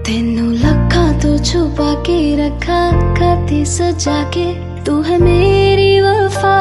तेनू लखा तो छुपा के रखा खाती सजा के तू है मेरी वफा।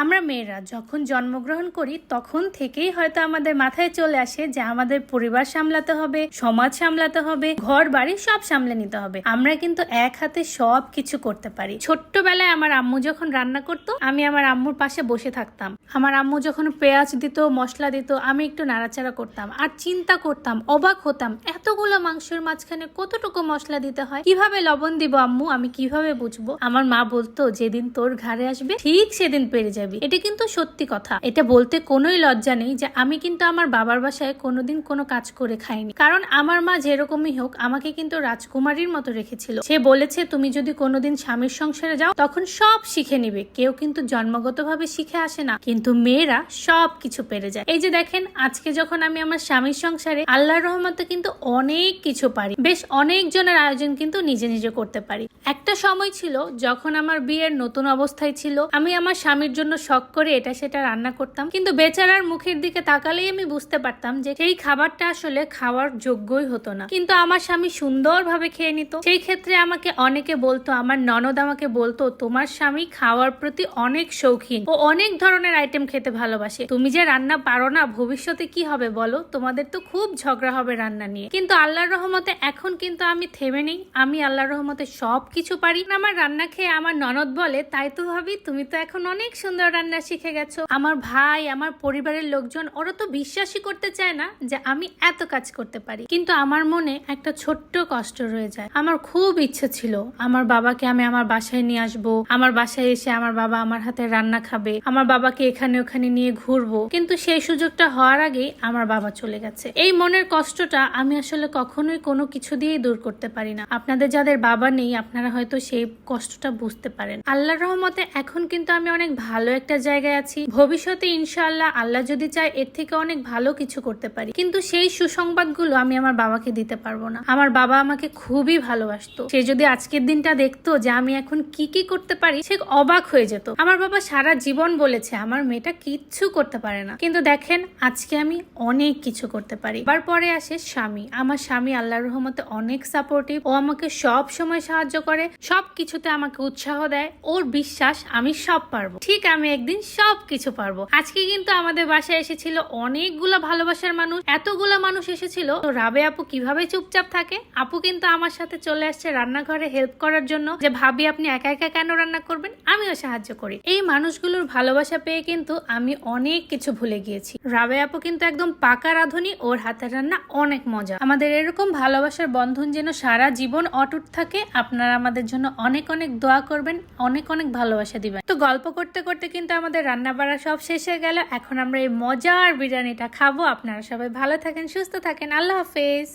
আমরা মেয়েরা যখন জন্মগ্রহণ করি তখন থেকেই হয়তো আমাদের মাথায় চলে আসে যে আমাদের পরিবার সামলাতে হবে, সমাজ সামলাতে হবে, ঘর বাড়ি সব সামলে নিতে হবে। আমরা কিন্তু এক হাতে সব কিছু করতে পারি। ছোট্টবেলায় আমার আম্মু যখন রান্না করতো আমি আমার আম্মুর পাশে বসে থাকতাম। আমার আম্মু যখন পেঁয়াজ দিত, মশলা দিত, আমি একটু নাড়াচাড়া করতাম আর চিন্তা করতাম, অবাক হতাম এতগুলো মাংসের মাঝখানে কতটুকু মশলা দিতে হয়, কিভাবে লবণ দিব আম্মু, আমি কিভাবে বুঝবো। আমার মা বলতো যেদিন তোর ঘাড়ে আসবে ঠিক সেদিন পেরে যাবে। এটা কিন্তু সত্যি কথা, এটা বলতে কোনোই লজ্জা নেই যে আমি কিন্তু আমার বাবার বাসায় কোনোদিন কোনো কাজ করে খাইনি। কারণ আমার মা যেরকমই হোক আমাকে কিন্তু রাজকুমারীর মতো রেখেছিল। সে বলেছে তুমি যদি কোনোদিন স্বামীর সংসারে যাও তখন সব শিখে নিবে। কেউ কিন্তু জন্মগতভাবে শিখে আসে না, কিন্তু মেয়েরা সব কিছু পেরে যায়। এই যে দেখেন আজকে যখন আমি আমার স্বামীর সংসারে আল্লাহর রহমতে কিন্তু অনেক কিছু পারি, বেশ অনেক জনের আয়োজন কিন্তু নিজে নিজে করতে পারি। একটা সময় ছিল যখন আমার বিয়ের নতুন অবস্থায় ছিল, আমি আমার স্বামীর জন্য শখ করে এটা সেটা রান্না করতাম, কিন্তু বেচারার মুখের দিকে তাকালেই আমি বুঝতে পারতাম যে সেই খাবারটা আসলে খাওয়ার যোগ্যই হতো না। কিন্তু আমার স্বামী সুন্দরভাবে খেয়ে নিত। সেই ক্ষেত্রে আমাকে অনেকে বলতো, আমার ননদ আমাকে বলতো তোমার স্বামী খাওয়ার প্রতি অনেক শৌখিন, ও অনেক ধরনের আইটেম খেতে ভালোবাসে, তুমি যে রান্না পারো না ভবিষ্যতে কি হবে বলো, তোমাদের তো খুব ঝগড়া হবে রান্না নিয়ে। কিন্তু আল্লাহর রহমতে এখন কিন্তু আমি থেমে নেই, আমি আল্লাহর রহমতে সব কিছু পারি। আমার রান্না খেয়ে আমার ননদ বলে তাই তো ভাবি তুমি তো এখন অনেক সুন্দর রান্না শিখে গেছো। আমার ভাই, আমার পরিবারের লোকজন ওরা তো বিশ্বাসই করতে চায় না যে আমি এত কাজ করতে পারি। কিন্তু আমার মনে একটা ছোট্ট কষ্ট রয়ে যায়। আমার খুব ইচ্ছে ছিল আমার বাবাকে আমি আমার বাসায় নিয়ে আসবো, আমার বাসায় এসে আমার বাবা আমার হাতে রান্না খাবে, আমার বাবাকে এখানে ওখানে নিয়ে ঘুরবো, কিন্তু সেই সুযোগটা হওয়ার আগেই আমার বাবা চলে গেছে। এই মনের কষ্টটা আমি আসলে কখনোই কোনো কিছু দিয়েই দূর করতে পারি না। আপনাদের যাদের বাবা নেই আপনারা হয়তো সেই কষ্টটা বুঝতে পারেন। আল্লাহর রহমতে এখন কিন্তু আমি অনেক ভালো একটা জায়গায় আছি। ভবিষ্যতে ইনশাআল্লাহ আল্লাহ যদি চায় এর থেকে অনেক ভালো কিছু করতে পারি, কিন্তু সেই সুসংবাদগুলো আমি আমার বাবাকে দিতে পারবো না। আমার বাবা আমাকে খুবই ভালোবাসতো। সে যদি আজকের দিনটা দেখতো যে আমি এখন কি কি করতে পারি সে অবাক হয়ে যেত। আমার বাবা সারা জীবন বলেছে আমার মেয়েটা কিচ্ছু করতে পারে না, কিন্তু দেখেন আজকে আমি অনেক কিছু করতে পারি। এবার পরে আসে স্বামী। আমার স্বামী আল্লাহর রহমতে অনেক সাপোর্টিভ, ও আমাকে সব সময় সাহায্য করে, সব কিছুতে আমাকে উৎসাহ দেয়। ওর বিশ্বাস আমি সব পারবো, ঠিক আমি একদিন সব কিছু পারবো। আজকে কিন্তু আমাদের বাসায় এসেছিল অনেকগুলো ভালোবাসার মানুষ, এতগুলো মানুষ এসেছিল। তো রাবে আপু কিভাবে চুপচাপ থাকে, আপু কিন্তু আমার সাথে চলে আসছে রান্নাঘরে হেল্প করার জন্য, যে ভাবি আপনি একা একা কেন রান্না করবেন, আমিও সাহায্য করি। এই মানুষগুলোর ভালোবাসা পেয়ে কিন্তু আমি অনেক কিছু ভুলে গিয়েছি। রাবে আপু কিন্তু একদম পাকা রাঁধুনি, ওর হাতের রান্না অনেক মজা। আমাদের এরকম ভালোবাসার বন্ধন যেন সারা জীবন অটুট থাকে। আপনারা আমাদের জন্য অনেক অনেক দোয়া করবেন, অনেক অনেক ভালোবাসা দিবেন। তো গল্প করতে করতে কিন্তু আমাদের রান্না বাড়া সব শেষ হয়ে গেল। এখন আমরা এই মজার বিরিয়ানিটা খাবো। আপনারা সবাই ভালো থাকেন, সুস্থ থাকেন, আল্লাহ হাফেজ।